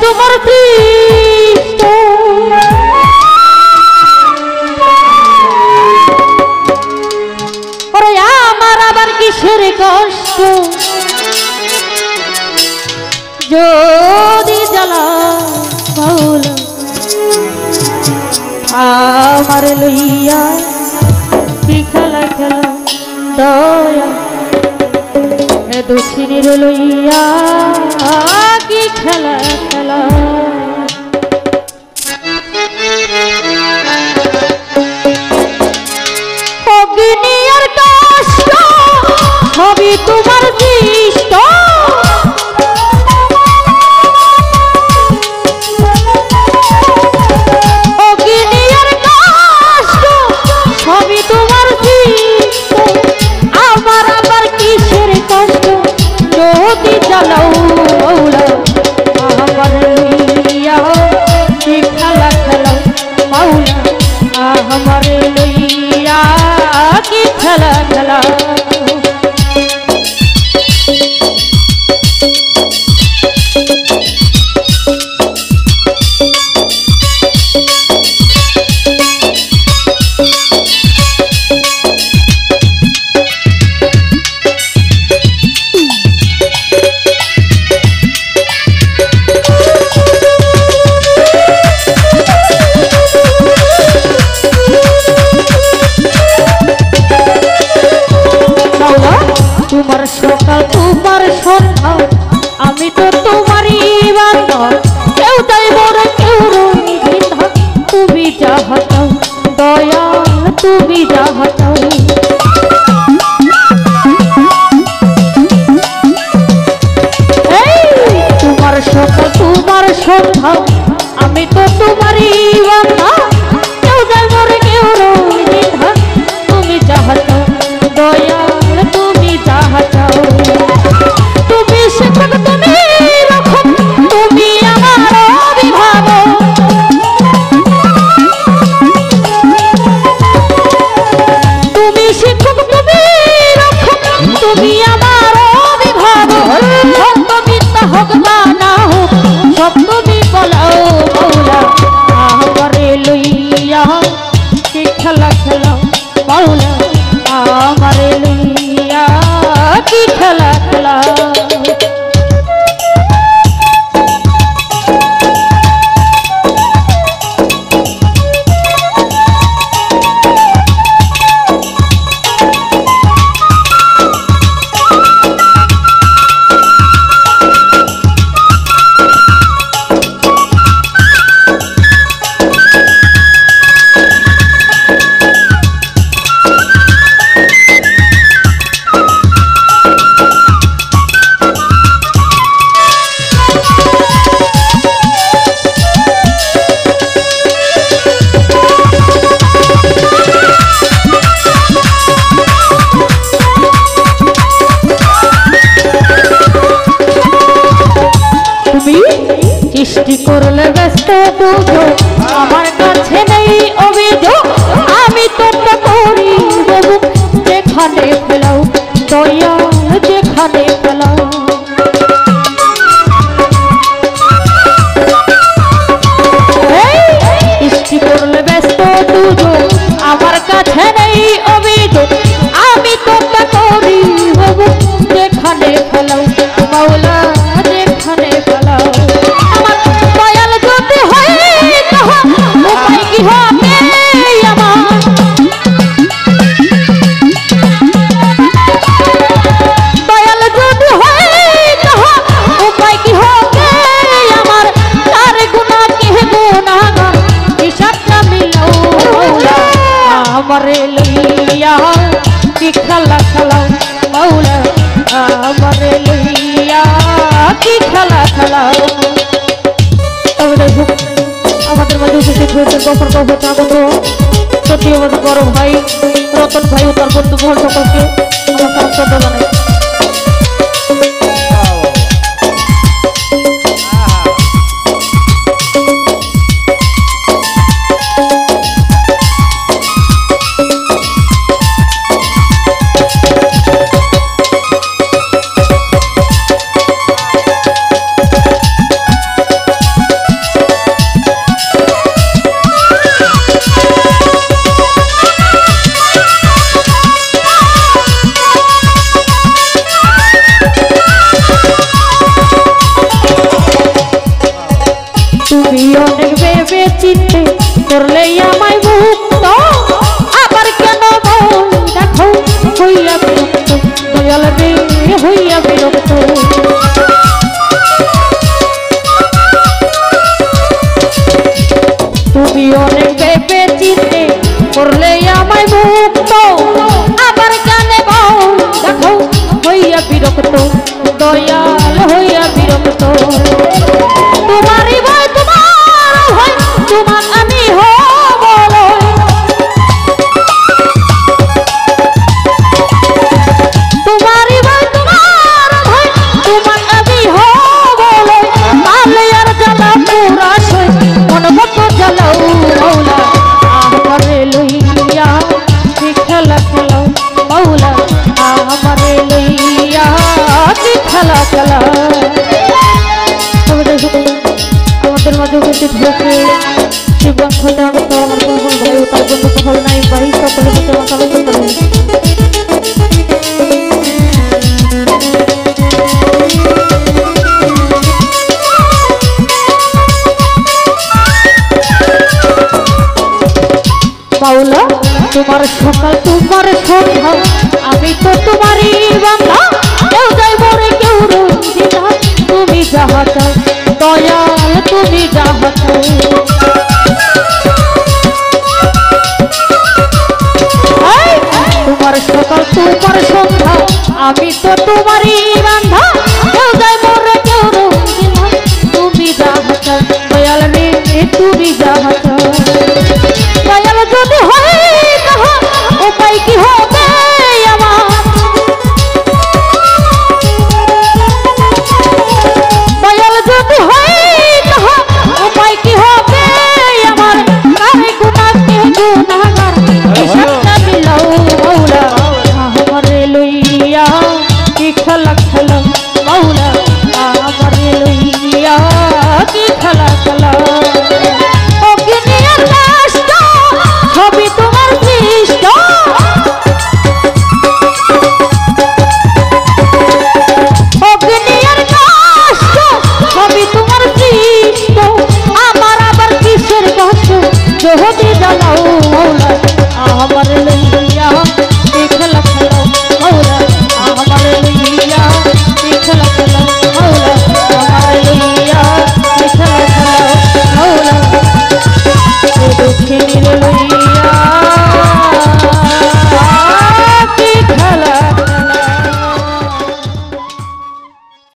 তোমার দৃষ্ট ওরে আমার আবার কিসের কষ্ট যদি জ্বালা মাওলা আমার লইয়া কি খেলা খেলা দয়া এ দক্ষিণের লইয়া কি খেলা খেলা অগ্নি আর কষ্ট সবই তোমার দৃষ্ট অগ্নি আর কষ্ট সবই তোমার দৃষ্ট আমার আবার কিসের কষ্ট যদি জ্বালাও মাওলা আমার লইয়া কি খেলা খেলাও মাওলা আমার লইয়া কি খেলা খেলা তোমার সকাল তোমার সন্ধ্যা আমি তো তোমারই বান্ধব কেউ তাই বড় কেউ রঙিন তুমি যাহা চাও দয়া তুমি যাহা চাও তোমার সকাল তোমার সন্ধ্যা আমি তো তোমারই বান্ধব কেউ তাই বড় কেউ রঙিন তুমি যাহা চাও দয়া তুমি যাহা চাও তুমি শিক্ষক তুমি রক্ষক তুমি আমার অভিভাবক তুমি শিক্ষক তুমি রক্ষক তুমি আমার অভিভাবক সত্য মিথ্যা হোক বা না হোক সব তুমি বলাও মাওলা আমারে লইয়া কি খেলা খেলাও মাওলা আমারে লইয়া কি খেলা খেলা সৃষ্টি করলে ব্যস্ত দুজন আমার কাছে নেই অভিযোগ আমি তোমরা করি যেখানে ফেলাও দয়া যেখানে ফেলাও সৃষ্টি করলে ব্যস্ত দুজন আমার কাছে নেই অভিযোগ আমি তোমরা করি যেখানে ফেলাও মাওলা যেখানে ফেলাও আমারে লইয়া কি খেলা খেলাও মাওলা আমারে লইয়া কি খেলা খেলাও তবে দেখুন আমাদের মাঝে উপস্থিত হয়েছে গফর গফর স্বাগত সত্যি আমাদের বড় ভাই রতন ভাই ও তার বন্ধু মহল সকলকে আমার শ্রদ্ধা জানাই চিনতে করলে আমায় মুক্ত আবার কানে বাউ দেখো হইয়া বিরক্ত দয়াল হইয়া বিরক্ত তোমারই ভয় তোমার ভয় তোমার আমি হব তোমারই ভয় তোমার ভয় তোমার আমি হব তাহলে আর জ্বালা পুরা সই মন কত জ্বালাও মৌলা আমারে লইয়া কি খেলা খেলাও মৌলা আমারে লইয়া কি খেলা খেলা আমাদের মাঝে উপস্থিত হয়েছে শিবগঞ্জ হতে আগত আমার বন্ধু ভাই তার বন্ধু কহল নাই ভাই সকলের মধ্যে মাতালো করে পাওলা তোমার সকাল তোমার সন্ধ্যা আমি তো তোমারই বান্ধা কেউ যাই মরে কেউ রঞ্জিতা তুমি যাহা চাও দয়াল তুমি যাহা চাও তোমার সকাল তোমার সন্ধ্যা আমি তো তোমারই বান্ধা কেউ যাই মরে কেউ রঞ্জিতা তুমি যাহা চাও দয়াল মেয়ে তুমি যাহা চাও দয়াল যদি হয় তাহা উপায় কি হবে আমার দয়াল যদি হয় তাহা উপায় কি হবে আমার কারে গুনাহকে গুনাহগার হিসাবটা মিলাও মৌলা আমারে লইয়া কি খেলা খেলা মৌলা আমারে লইয়া কি খেলা খেলা সবই তোমার সৃষ্ট অগ্নি আর কষ্ট সবই তোমার সৃষ্ট আমার আবার কিসের কষ্ট যদি জ্বালাও মৌলা আমার লইয়া